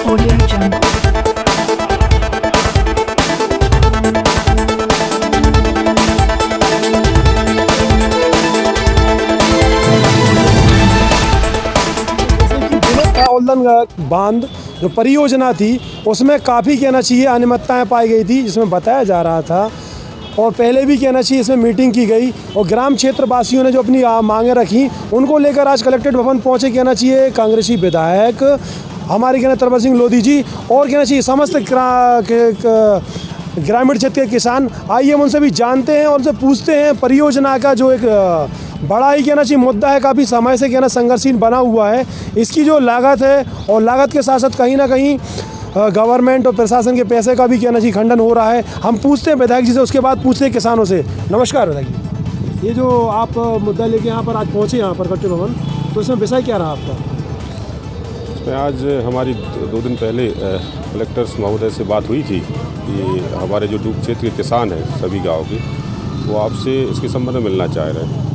Audio Jungle. उल्लन बांध जो परियोजना थी उसमें काफ़ी कहना चाहिए अनियमितताएं पाई गई थी, जिसमें बताया जा रहा था और पहले भी कहना चाहिए इसमें मीटिंग की गई और ग्राम क्षेत्र वासियों ने जो अपनी मांगें रखी उनको लेकर आज कलेक्ट्रेट भवन पहुंचे कहना चाहिए कांग्रेसी विधायक हमारे कहना तरवर सिंह लोधी जी और कहना चाहिए समस्त ग्रामीण क्षेत्र के किसान। आइए हम उनसे भी जानते हैं और उनसे पूछते हैं परियोजना का जो एक बड़ा ही कहना चाहिए मुद्दा है, काफ़ी समय से कहना संघर्षशील बना हुआ है, इसकी जो लागत है और लागत के साथ साथ कहीं ना कहीं गवर्नमेंट और प्रशासन के पैसे का भी कहना चाहिए खंडन हो रहा है। हम पूछते हैं विधायक जी से, उसके बाद पूछते हैं किसानों से। नमस्कार विधायक जी, ये जो आप मुद्दा लेके यहाँ पर आज पहुँचे यहाँ पर कलेक्ट्रेट भवन, तो इसमें विषय क्या रहा आपका? आज हमारी 2 दिन पहले कलेक्टर्स महोदय से बात हुई थी कि हमारे जो डूब क्षेत्र के किसान हैं सभी गांव के, वो आपसे इसके संबंध में मिलना चाह रहे हैं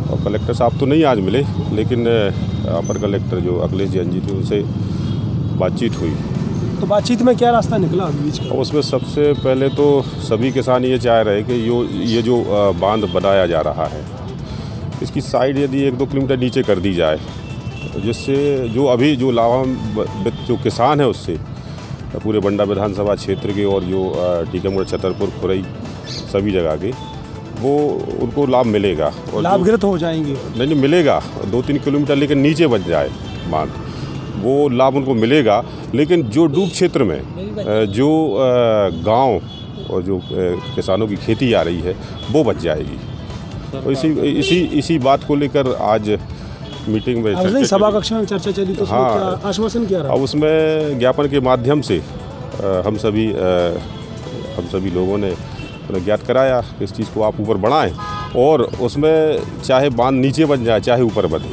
और कलेक्टर साहब तो नहीं आज मिले, लेकिन अपर कलेक्टर जो अखिलेश जैन जी थे उनसे बातचीत हुई। तो बातचीत में क्या रास्ता निकला बीच का? उसमें सबसे पहले तो सभी किसान ये चाह रहे हैं कि ये जो बांध बनाया जा रहा है इसकी साइड यदि 1-2 किलोमीटर नीचे कर दी जाए, जिससे जो अभी जो लाभान्वित जो किसान है उससे पूरे बंडा विधानसभा क्षेत्र के और जो टीकमगढ़, छतरपुर, खुरई सभी जगह के वो उनको लाभ मिलेगा और लाभग्रस्त हो जाएंगे। नहीं मिलेगा 2-3 किलोमीटर लेकिन नीचे बच जाए बांध, वो लाभ उनको मिलेगा। लेकिन जो डूब क्षेत्र में जो गांव और जो किसानों की खेती आ रही है वो बच जाएगी। तो इसी बात को लेकर आज मीटिंग में सभा कक्ष में चर्चा चली, तो हाँ, क्या आश्वासन क्या रहा? अब उसमें ज्ञापन के माध्यम से हम सभी लोगों ने ज्ञात कराया इस चीज़ को आप ऊपर बढ़ाएं और उसमें चाहे बांध नीचे बन जाए चाहे ऊपर बढ़े,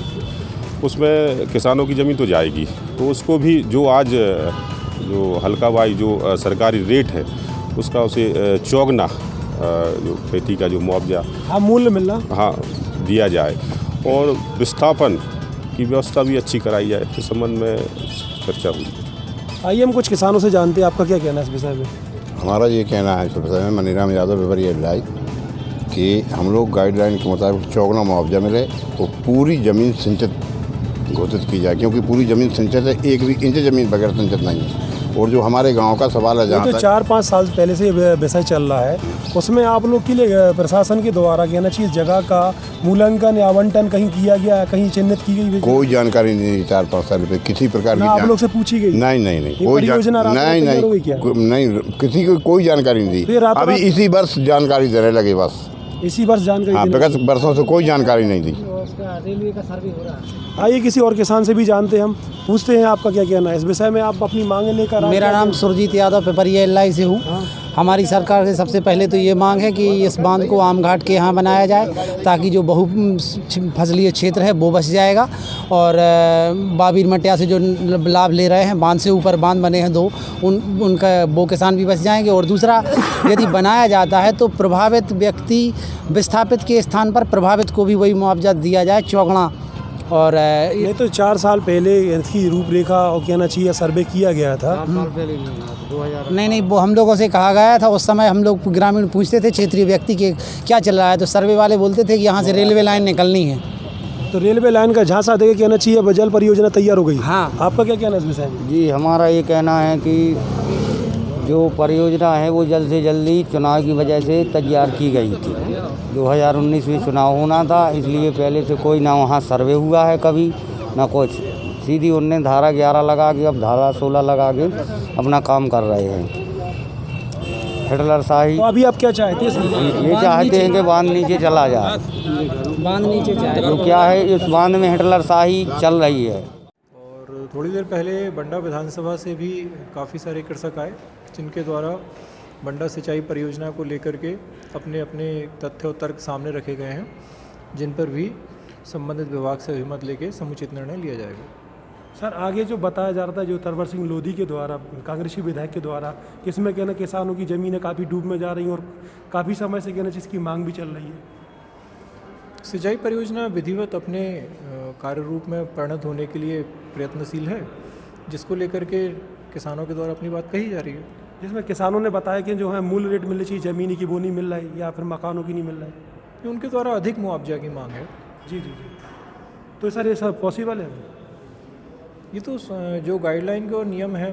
उसमें किसानों की ज़मीन तो जाएगी, तो उसको भी जो आज जो हल्का वाई जो सरकारी रेट है उसका उसे चौगुना जो खेती का जो मुआवजा मूल्य मिलना दिया जाए और विस्थापन की व्यवस्था भी अच्छी कराई जाए, इस संबंध में चर्चा हुई। आइए हम कुछ किसानों से जानते हैं, आपका क्या कहना है इस विषय में? हमारा ये कहना है इस विषय में, मनीराम यादव पिपरिया विधायक, कि हम लोग गाइडलाइन के मुताबिक चौगुना मुआवजा मिले और पूरी ज़मीन सिंचित घोषित की जाए, क्योंकि पूरी ज़मीन सिंचित है, 1 भी इंच ज़मीन बगैर सिंचित नहीं है। और जो हमारे गांव का सवाल है, जहाँ तो 4-5 साल पहले से विषय चल रहा है, उसमें आप लोग के लिए प्रशासन के द्वारा कहना चाहिए जगह का मूल्यांकन या आवंटन कहीं किया गया, कहीं चिन्हित की गई? कोई जानकारी नहीं 4-5 साल पे किसी प्रकार की आप लोग से पूछी गई? नहीं कोई योजना नहीं, किसी को कोई जानकारी नहीं दी। अभी इसी वर्ष जानकारी देने लगे, बस इसी वर्ष जानकारी। हाँ, विगत वर्षों से कोई जानकारी नहीं दी। रेलवे का सर्वे हो रहा है। आइए किसी और किसान से भी जानते हैं, हम पूछते हैं आपका क्या कहना है इस विषय में, आप अपनी मांगे लेकर? मेरा नाम सुरजीत यादव पिपरिया एलआई से हूँ। हमारी सरकार से सबसे पहले तो ये मांग है कि इस बांध को आमघाट के यहाँ बनाया जाए, ताकि जो बहु फसलीय क्षेत्र है वो बच जाएगा और बाबीर मटिया से जो लाभ ले रहे हैं, बांध से ऊपर बांध बने हैं 2, उनका वो किसान भी बच जाएंगे। और दूसरा, यदि बनाया जाता है तो प्रभावित व्यक्ति विस्थापित के स्थान पर प्रभावित को भी वही मुआवजा दिया जाए, चौगुना। और ये तो 4 साल पहले इसकी रूपरेखा और कहना चाहिए सर्वे किया गया था। नहीं, वो हम लोगों से कहा गया था, उस समय हम लोग ग्रामीण पूछते थे क्षेत्रीय व्यक्ति के क्या चल रहा है, तो सर्वे वाले बोलते थे कि यहाँ से रेलवे लाइन निकलनी है। तो रेलवे लाइन का झांसा देके कहना चाहिए जल परियोजना तैयार हो गई। हाँ, आपका क्या कहना है इस विषय में? जी, हमारा ये कहना है कि जो परियोजना है वो जल्द से जल्दी चुनाव की वजह से तैयार की गई थी। 2019 में चुनाव होना था, इसलिए पहले से कोई ना वहाँ सर्वे हुआ है कभी ना कुछ, सीधी उनने धारा 11 लगा के अब धारा 16 लगा के अपना काम कर रहे हैं। हिटलर शाही। तो अभी आप क्या चाहते हैं? ये चाहते हैं कि बांध नीचे चला जाए, बांध नीचे जाए। तो क्या है, इस बांध में हिटलर शाही चल रही है। और थोड़ी देर पहले बंडा विधानसभा से भी काफ़ी सारे कृषक आए, जिनके द्वारा बंडा सिंचाई परियोजना को लेकर के अपने अपने तथ्य और तर्क सामने रखे गए हैं, जिन पर भी संबंधित विभाग से अभिमत लेके समुचित निर्णय लिया जाएगा। सर, आगे जो बताया जा रहा था जो तरवर सिंह लोधी के द्वारा, कांग्रेसी विधायक के द्वारा, इसमें कहना किसानों की ज़मीनें काफ़ी डूब में जा रही हैं और काफ़ी समय से कहना जिसकी मांग भी चल रही है। सिंचाई परियोजना विधिवत अपने कार्य रूप में परिणत होने के लिए प्रयत्नशील है जिसको लेकर के किसानों के द्वारा अपनी बात कही जा रही है। जिसमें किसानों ने बताया कि जो है मूल रेट मिलनी चाहिए, ज़मीनी की वो नहीं मिल रहा है या फिर मकानों की नहीं मिल रहा है। ये उनके द्वारा अधिक मुआवजा की मांग है। जी जी जी। तो सर ये सब पॉसिबल है? ये तो जो गाइडलाइन के और नियम है